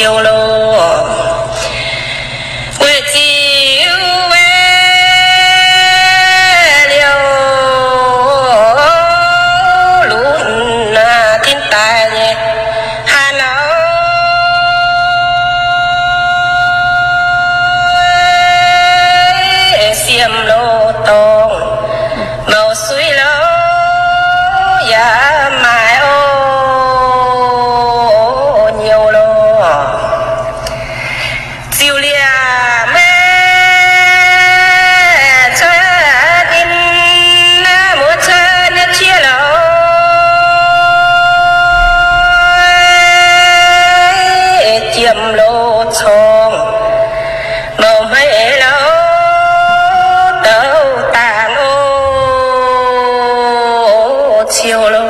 chiều lô quê chiều về liều lún thiên tài nhé hà nội xiêm lô tông màu suy lô giá mai ô nhiều lô chiều lia mẹ cha in mua cha nên chia lô chiêm lô chong màu mây lô đâu tàng ô chiều lô